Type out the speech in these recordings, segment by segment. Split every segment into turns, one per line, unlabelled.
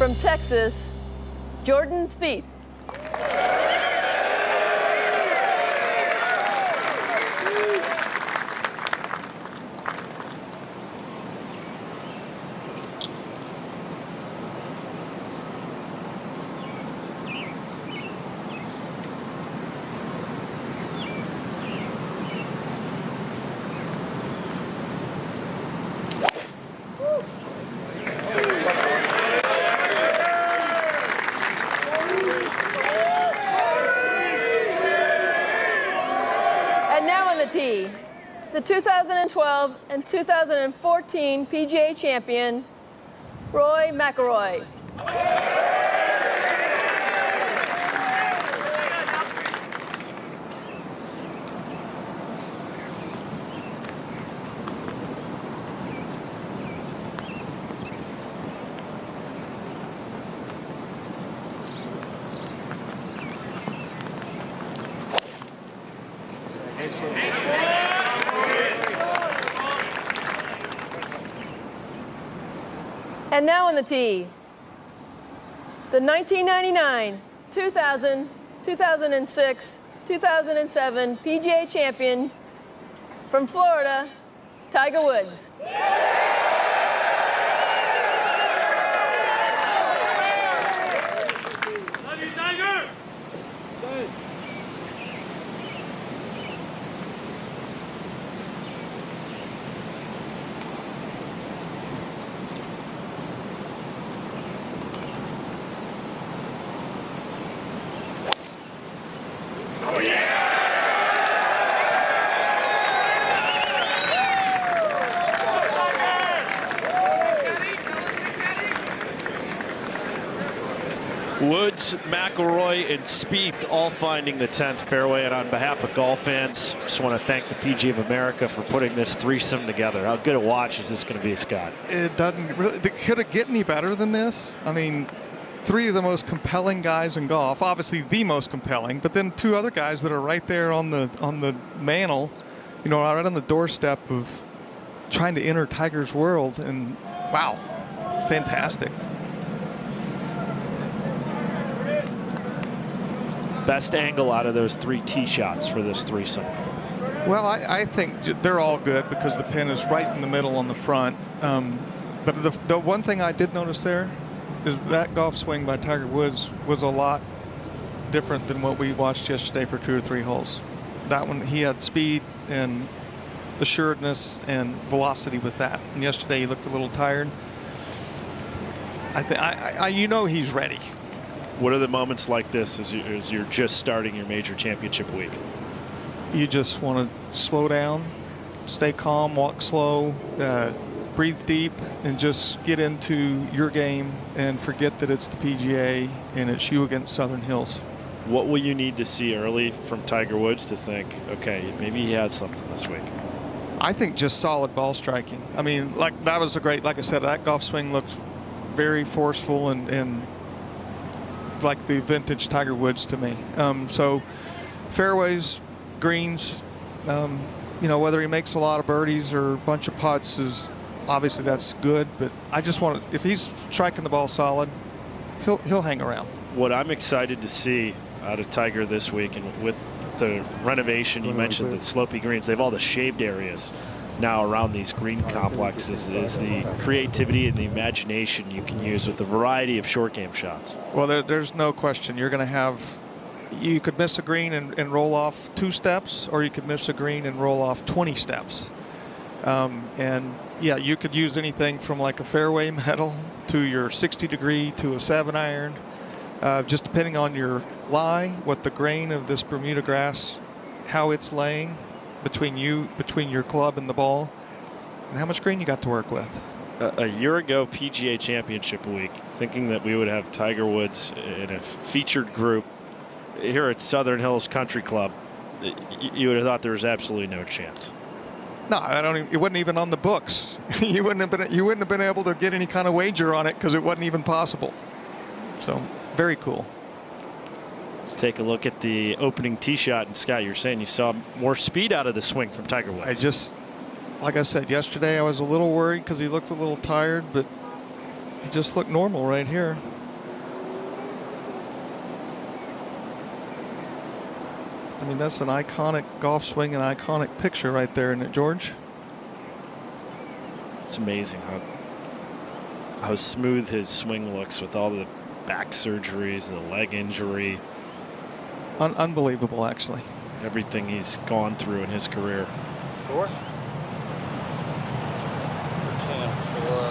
From Texas, Jordan Spieth. And now on the tee, the 2012 and 2014 PGA champion, Roy McIlroy. And now on the tee, the 1999, 2000, 2006, 2007 PGA champion from Florida, Tiger Woods.
Love you, Tiger! Oh, yeah!
Woods, McIlroy, and Spieth all finding the 10th fairway. And on behalf of golf fans, just want to thank the PGA of America for putting this threesome together. How good a watch is this going to be, Scott?
It doesn't really. Could it get any better than this? I mean, three of the most compelling guys in golf. Obviously, the most compelling. But then two other guys that are right there on the mantle, you know, right on the doorstep of trying to enter Tiger's world. And wow, it's fantastic.
Best angle out of those three tee shots for this threesome.
Well, I think they're all good because the pin is right in the middle on the front. But the one thing I did notice there is that golf swing by Tiger Woods was a lot different than what we watched yesterday for 2 or 3 holes. That one, he had speed and assuredness and velocity with that. And yesterday he looked a little tired. You know he's ready.
What are the moments like this as you're just starting your major championship week?
You just want to slow down, stay calm, walk slow, breathe deep, and just get into your game and forget that it's the PGA and it's you against Southern Hills.
What will you need to see early from Tiger Woods to think, okay, maybe he had something this week?
I think just solid ball striking. I mean, like that was a great, like I said, that golf swing looked very forceful and like the vintage Tiger Woods to me. So fairways, greens, you know, whether he makes a lot of birdies or a bunch of putts is obviously that's good, but I just want to, if he's striking the ball solid, he'll hang around.
What I'm excited to see out of Tiger this week, and with the renovation, you mentioned the slopey greens, they have all the shaved areas now around these green complexes, is the creativity and the imagination you can use with the variety of short game shots.
Well, there's no question. You're going to have, you could miss a green and roll off 2 steps, or you could miss a green and roll off 20 steps. And yeah, you could use anything from like a fairway metal to your 60 degree to a 7-iron, just depending on your lie, what the grain of this Bermuda grass, how it's laying between your club and the ball, and how much green you got to work with.
A year ago, PGA Championship week, thinking that we would have Tiger Woods in a featured group here at Southern Hills Country Club, you would have thought there was absolutely no chance.
No, it wasn't even on the books. you wouldn't have been able to get any kind of wager on it because it wasn't even possible. So very cool.
Let's take a look at the opening tee shot. And Scott, you're saying you saw more speed out of the swing from Tiger Woods.
Like I said yesterday, I was a little worried because he looked a little tired, but he just looked normal right here. I mean, that's an iconic golf swing, an iconic picture right there, isn't it, George?
It's amazing how smooth his swing looks with all the back surgeries and the leg injury.
Unbelievable, actually.
Everything he's gone through in his career.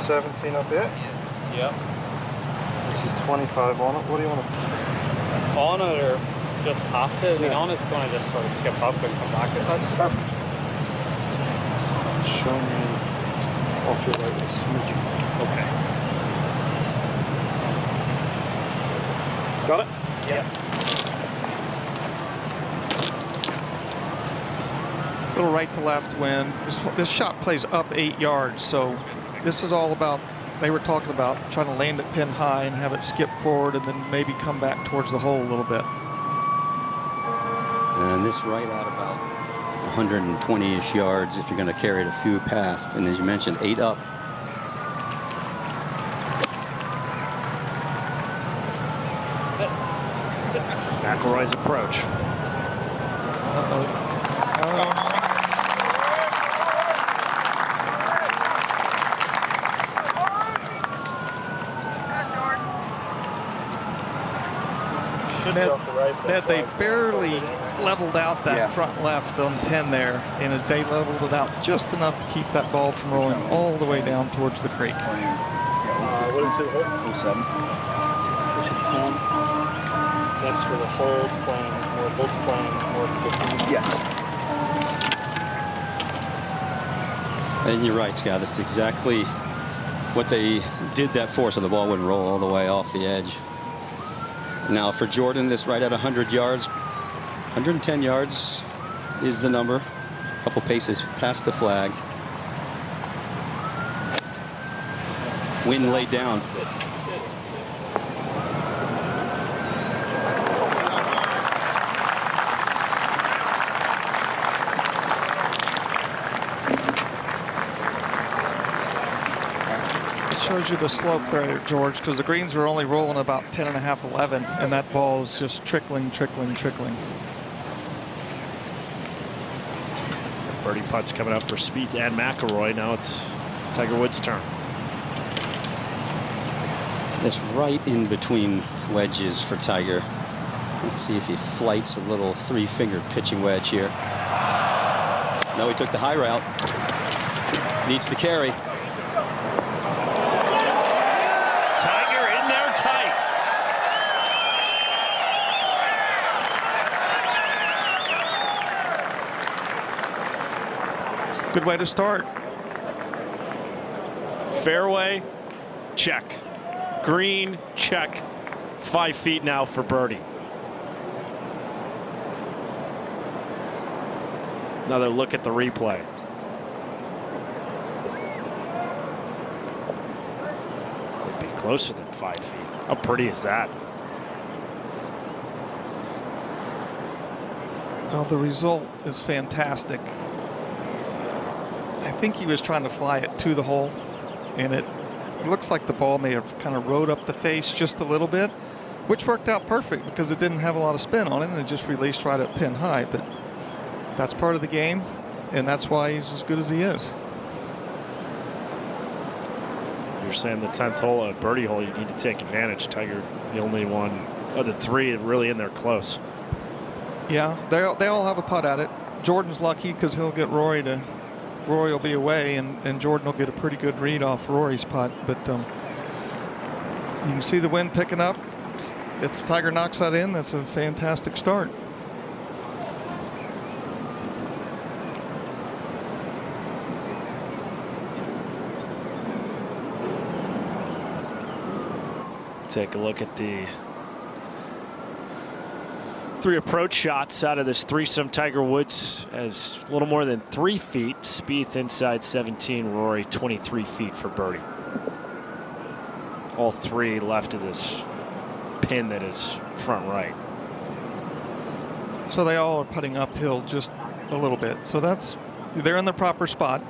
17 up it?
Yep.
Which is 25 on it. What do you want to...
On it or just past it? I mean, on it's going to just sort of skip up and come back. If that's perfect.
Show me off your right a smidgen.
Okay.
Got it?
Yep.
Little right to left wind. This shot plays up 8 yards, so this is all about, they were talking about trying to land it pin high and have it skip forward and then maybe come back towards the hole a little bit.
And this right at about 120-ish yards if you're going to carry it a few past. And as you mentioned, 8 up.
McIlroy's approach.
They barely leveled out that front left on 10 there, and they leveled it out just enough to keep that ball from rolling all the way down towards the creek.
What is it? 07.
Push it 10. That's for the hold playing, or both playing, or 15.
Yes.
And you're right, Scott. That's exactly what they did that for, so the ball wouldn't roll all the way off the edge. Now for Jordan, this right at 100 yards, 110 yards is the number. A couple paces past the flag. Wind laid down.
Shows you the slope there, George, because the greens are only rolling about 10.5, 11, and that ball is just trickling, trickling, trickling.
So birdie putts coming up for Spieth and McIlroy. Now it's Tiger Woods' turn.
This right in between wedges for Tiger. Let's see if he flights a little 3-finger pitching wedge here. No, he took the high route. Needs to carry.
Tiger in there tight.
Good way to start.
Fairway, check. Green, check. 5 feet now for birdie. Another look at the replay. It'd be closer than 5 feet. How pretty is that?
Well, the result is fantastic. I think he was trying to fly it to the hole, and it looks like the ball may have kind of rode up the face just a little bit, which worked out perfect because it didn't have a lot of spin on it, and it just released right up pin high. But that's part of the game, and that's why he's as good as he is.
You're saying the 10th hole, a birdie hole, you need to take advantage. Tiger, the only one of the 3 really in there close.
Yeah, they all have a putt at it. Jordan's lucky because he'll get Rory will be away, and Jordan will get a pretty good read off Rory's putt. But you can see the wind picking up. If Tiger knocks that in, that's a fantastic start.
Take a look at the 3 approach shots out of this threesome. Tiger Woods has a little more than 3 feet. Spieth inside 17. Rory 23 feet for birdie. All 3 left of this pin that is front right.
So they all are putting uphill just a little bit. So they're in the proper spot.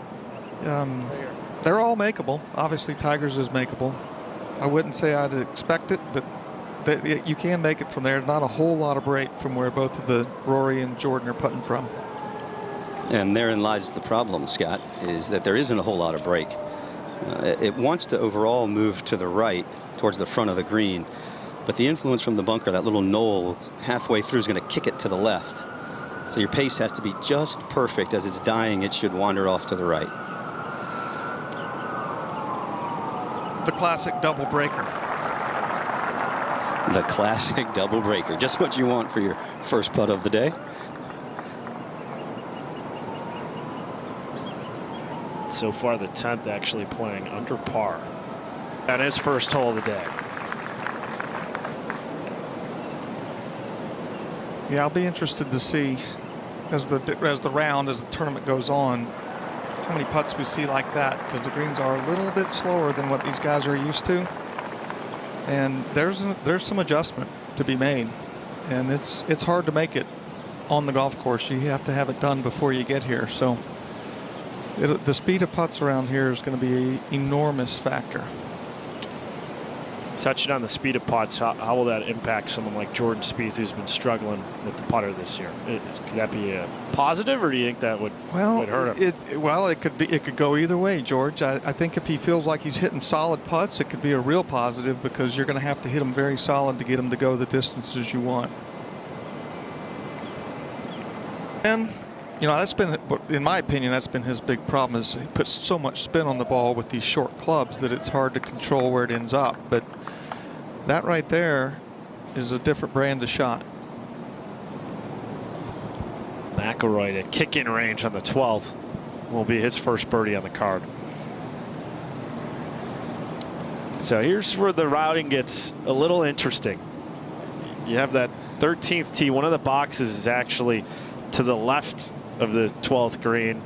They're all makeable. Obviously, Tiger's is makeable. I wouldn't say I'd expect it, but you can make it from there. Not a whole lot of break from where both of the Rory and Jordan are putting from.
And therein lies the problem, Scott, is that there isn't a whole lot of break. It wants to overall move to the right towards the front of the green, but the influence from the bunker, that little knoll halfway through, is going to kick it to the left. So your pace has to be just perfect. As it's dying, it should wander off to the right.
The classic double breaker.
The classic double breaker. Just what you want for your first putt of the day.
So far, the 10th actually playing under par on his first hole of the day.
Yeah, I'll be interested to see as the tournament goes on, how many putts we see like that, because the greens are a little bit slower than what these guys are used to, and there's some adjustment to be made, and it's hard to make it on the golf course. You have to have it done before you get here. So the speed of putts around here is going to be an enormous factor.
Touching on the speed of putts, how will that impact someone like Jordan Spieth, who's been struggling with the putter this year? Could that be a positive, or do you think that would hurt him?
It could go either way, George. I think if he feels like he's hitting solid putts, it could be a real positive, because you're going to have to hit them very solid to get them to go the distances you want. And that's been, in my opinion, that's been his big problem, is he puts so much spin on the ball with these short clubs that it's hard to control where it ends up. But that right there is a different brand of shot.
McIlroy at kick-in range on the 12th will be his first birdie on the card. So here's where the routing gets a little interesting. You have that 13th tee. One of the boxes is actually to the left of the 12th green.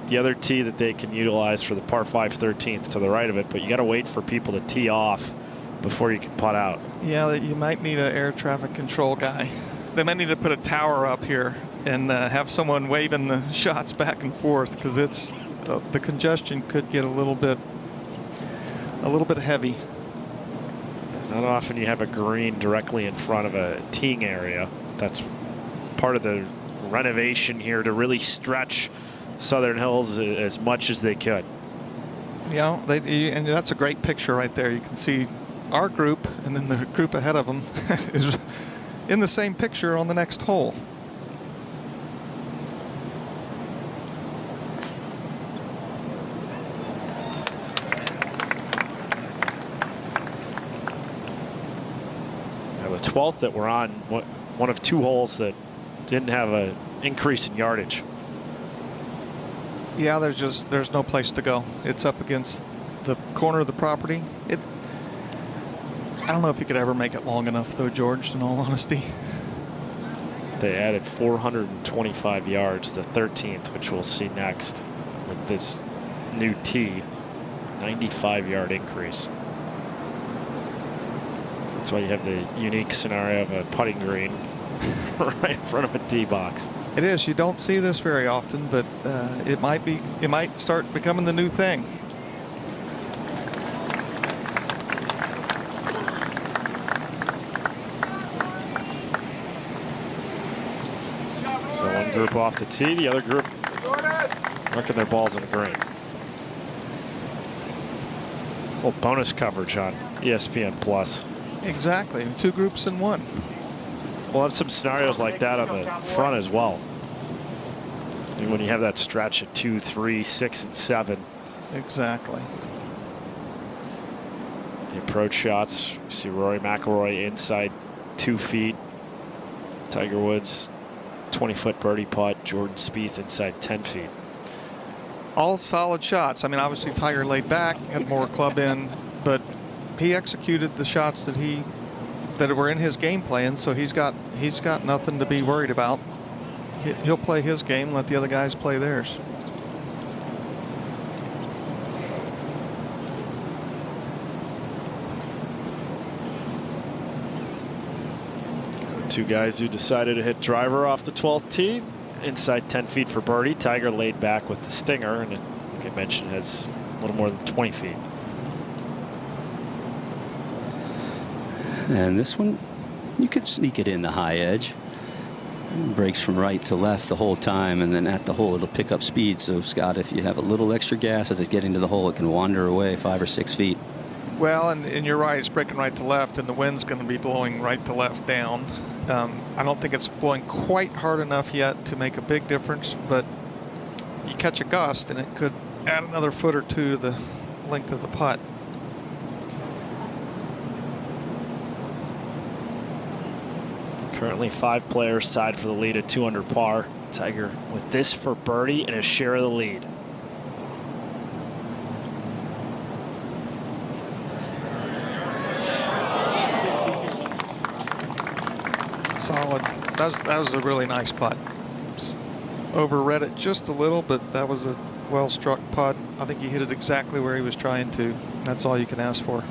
The other tee that they can utilize for the par 5 13th to the right of it, but you got to wait for people to tee off before you can putt out.
Yeah, you might need an air traffic control guy. They might need to put a tower up here and have someone waving the shots back and forth, because the congestion could get a little bit heavy.
Not often you have a green directly in front of a teeing area. That's part of the renovation here, to really stretch Southern Hills as much as they could.
Yeah, and that's a great picture right there. You can see our group, and then the group ahead of them is in the same picture on the next hole.
Now the 12th that we're on, one of two holes that didn't have an increase in yardage.
Yeah, there's no place to go. It's up against the corner of the property. I don't know if you could ever make it long enough, though, George, in all honesty.
They added 425 yards, the 13th, which we'll see next with this new tee. 95-yard increase. That's why you have the unique scenario of a putting green right in front of a tee box.
It is. You don't see this very often, but it might start becoming the new thing.
So one group off the tee, the other group marking their balls in the green. Well, bonus coverage on ESPN Plus.
Exactly. 2 groups in 1.
We'll have some scenarios like that on the front as well. And when you have that stretch at 2, 3, 6, and 7.
Exactly.
The approach shots. You see Rory McIlroy inside 2 feet. Tiger Woods 20-foot birdie putt. Jordan Spieth inside 10 feet.
All solid shots. I mean, obviously Tiger laid back, had more club in, but he executed the shots that were in his game plan, so he's got nothing to be worried about. He'll play his game, let the other guys play theirs.
Two guys who decided to hit driver off the 12th tee, inside 10 feet for birdie. Tiger laid back with the stinger, and like I mentioned, has a little more than 20 feet.
And this one, you could sneak it in the high edge. Breaks from right to left the whole time, and then at the hole it'll pick up speed. So Scott, if you have a little extra gas as it's getting to the hole, it can wander away 5 or 6 feet.
Well, and you're right, it's breaking right to left, and the wind's going to be blowing right to left down. I don't think it's blowing quite hard enough yet to make a big difference, but you catch a gust and it could add another foot or two to the length of the putt.
Currently 5 players tied for the lead at 2 under par. Tiger with this for birdie and a share of the lead.
Solid. That was a really nice putt. Just overread it just a little, but that was a well-struck putt. I think he hit it exactly where he was trying to. That's all you can ask for.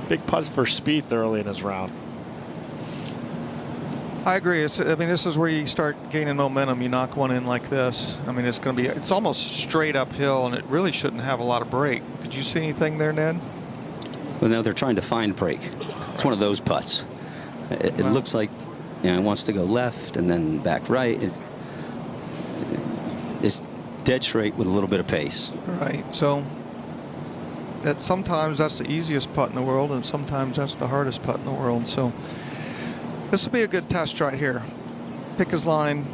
Big putts for Spieth early in his round.
I agree. I mean, this is where you start gaining momentum. You knock one in like this. I mean, it's almost straight uphill, and it really shouldn't have a lot of break. Did you see anything there, Ned?
Well, no, they're trying to find break. It's one of those putts. It looks like, you know, it wants to go left and then back right. It's dead straight with a little bit of pace.
Right. So sometimes that's the easiest putt in the world, and sometimes that's the hardest putt in the world. So this will be a good test right here. Pick his line,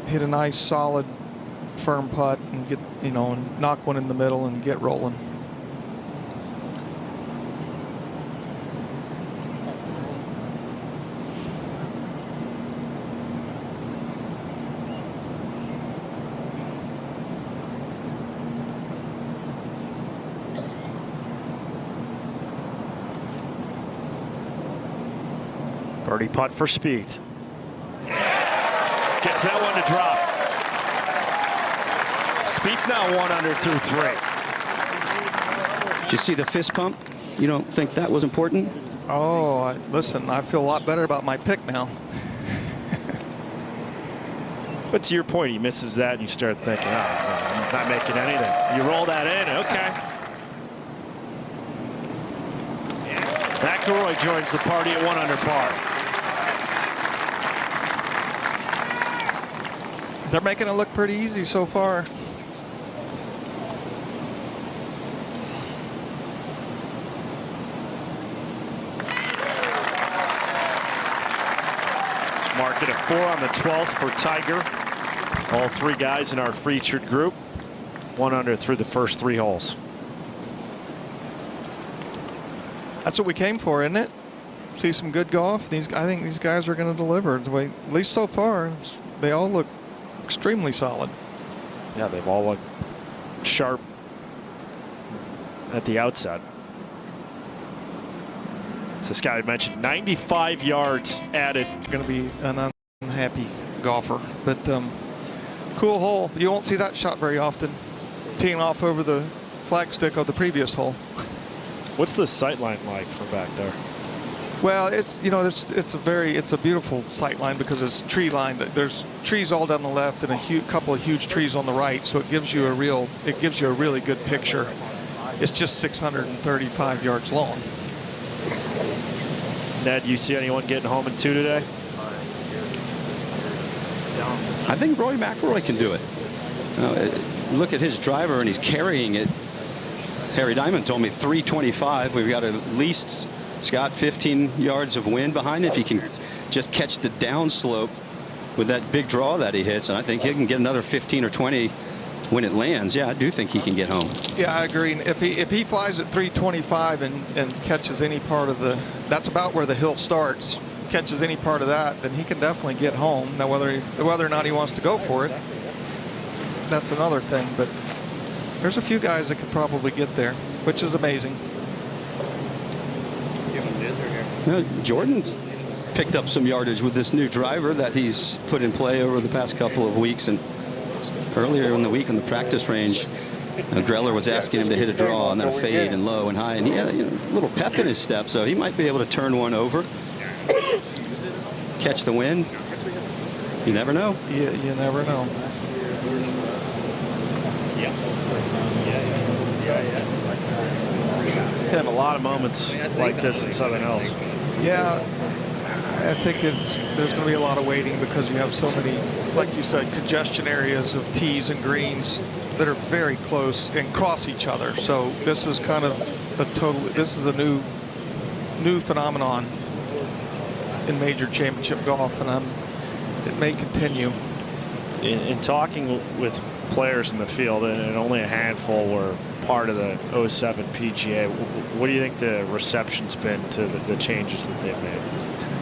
hit a nice, solid, firm putt, and get, you know, and knock one in the middle and get rolling.
Birdie putt for Spieth. Gets that one to drop. Spieth now 1 under through 3.
Did you see the fist pump? You don't think that was important?
Oh, listen, I feel a lot better about my pick now.
But to your point, he misses that and you start thinking, oh, I'm not making anything. You roll that in, okay. McIlroy joins the party at 1 under par.
They're making it look pretty easy so far.
Mark it a 4 on the 12th for Tiger. All 3 guys in our featured group. 1 under through the first 3 holes.
That's what we came for, isn't it? See some good golf. I think these guys are going to deliver. The way, at least so far, they all look extremely solid.
Yeah, they've all looked sharp at the outset. So Scott had mentioned 95 yards added.
Going to be an unhappy golfer, but cool hole. You won't see that shot very often. Teeing off over the flagstick of the previous hole.
What's the sight line like from back there?
Well, it's, you know, it's a beautiful sight line because it's tree lined. There's trees all down the left and a couple of huge trees on the right, so it gives you a really good picture. It's just 635 yards long.
Ned, you see anyone getting home in 2 today?
I think Rory McIlroy can do it. Look at his driver, and he's carrying it. Harry Diamond told me 325. We've got at least, Scott, 15 yards of wind behind it. If he can just catch the downslope with that big draw that he hits, and I think he can get another 15 or 20 when it lands. Yeah, I do think he can get home.
Yeah, I agree. If he flies at 325 and catches any part of that's about where the hill starts, catches any part of that, then he can definitely get home. Now, whether or not he wants to go for it, that's another thing. But there's a few guys that could probably get there, which is amazing.
Jordan's picked up some yardage with this new driver that he's put in play over the past couple of weeks. And earlier in the week on the practice range, Greller was asking him to hit a draw and then a fade and low and high, and he had a little pep in his step, so he might be able to turn one over. catch the wind. You never know.
You never know.
You have a lot of moments like this at Southern Hills.
Yeah, I think there's going to be a lot of waiting because you have so many, like you said, congestion areas of tees and greens that are very close and cross each other. So this is kind of this is a new phenomenon in major championship golf, and it may continue.
In talking with players in the field, and only a handful were part of the 07 PGA, what do you think the reception's been to the changes that they've made?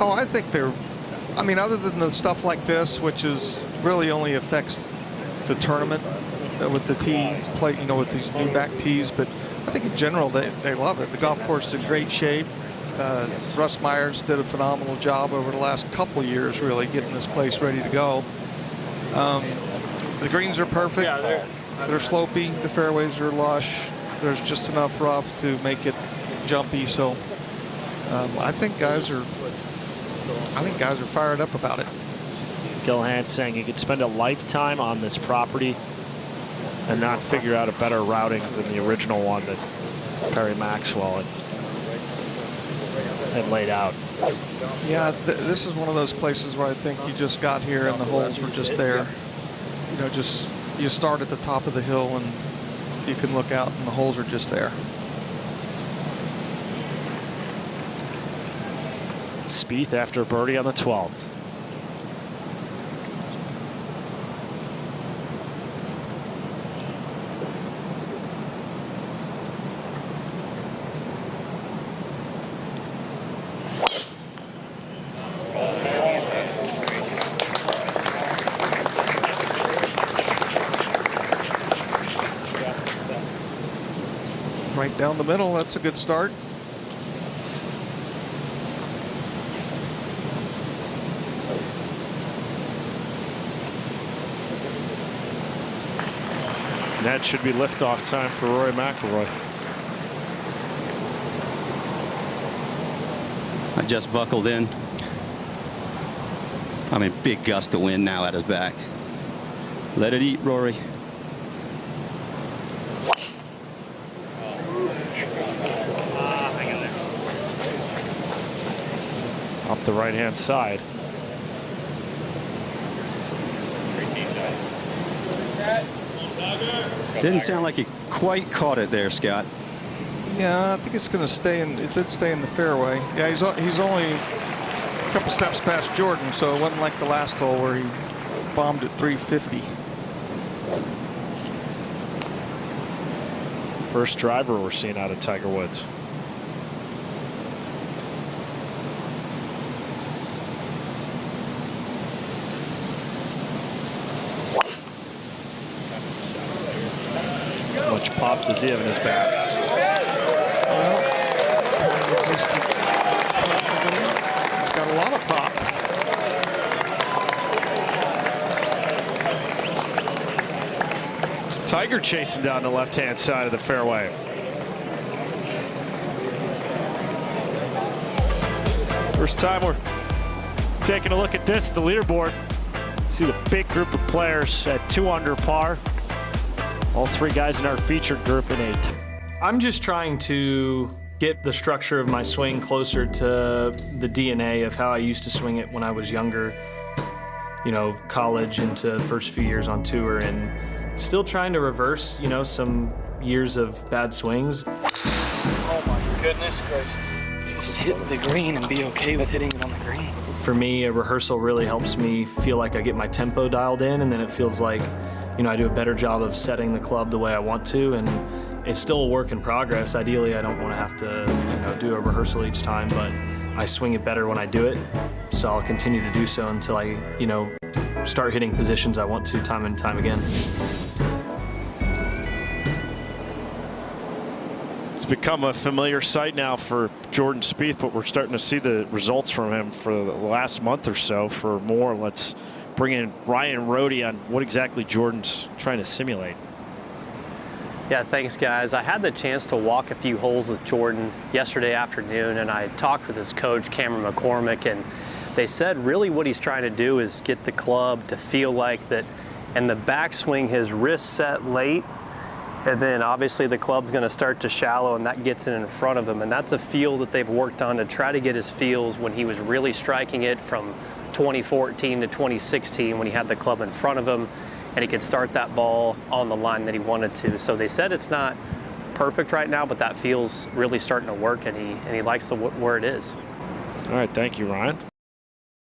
Oh, I think other than the stuff like this, which is really only affects the tournament with the tee plate, with these new back tees, but I think in general they love it. The golf course is in great shape. Russ Myers did a phenomenal job over the last couple of years, really getting this place ready to go. The greens are perfect. They're slopey. The fairways are lush. There's just enough rough to make it jumpy. So I think guys are fired up about it.
Gilhan saying you could spend a lifetime on this property and not figure out a better routing than the original one that Perry Maxwell had laid out.
Yeah, this is one of those places where I think you just got here and the holes were just there. You start at the top of the hill and you can look out and the holes are just there.
Spieth after birdie on the 12th.
Right down the middle, that's a good start.
That should be liftoff time for Rory McIlroy.
I just buckled in. Big gust of wind now at his back. Let it eat, Rory.
Up the right-hand side.
Didn't sound like he quite caught it there, Scott.
Yeah, I think it's going to stay in. It did stay in the fairway. Yeah, he's only a couple steps past Jordan, so it wasn't like the last hole where he bombed at 350.
First driver we're seeing out of Tiger Woods. How much pop does he have in his bat?
He's got a lot of pop.
Tiger chasing down the left-hand side of the fairway. First time we're taking a look at this, the leaderboard. See the big group of players at 2 under par. All 3 guys in our featured group in 8.
I'm just trying to get the structure of my swing closer to the DNA of how I used to swing it when I was younger. College into first few years on tour, and still trying to reverse, some years of bad swings.
Oh my goodness gracious. Just hit the green and be okay with hitting it on the green.
For me, a rehearsal really helps me feel like I get my tempo dialed in, and then it feels like I do a better job of setting the club the way I want to, and it's still a work in progress. Ideally, I don't want to have to, do a rehearsal each time, but I swing it better when I do it. So I'll continue to do so until I, start hitting positions I want to time and time again.
It's become a familiar sight now for Jordan Spieth, but we're starting to see the results from him for the last month or so. For more, let's bring in Ryan Rohde on what exactly Jordan's trying to simulate.
Yeah, thanks guys. I had the chance to walk a few holes with Jordan yesterday afternoon, and I talked with his coach, Cameron McCormick, and they said really what he's trying to do is get the club to feel like that, and the backswing, his wrist set late, and then obviously the club's going to start to shallow, and that gets it in front of him. And that's a feel that they've worked on to try to get his feels when he was really striking it from 2014 to 2016 when he had the club in front of him and he could start that ball on the line that he wanted to. So they said it's not perfect right now, but that feels really starting to work, and he likes where it is.
All right, thank you, Ryan.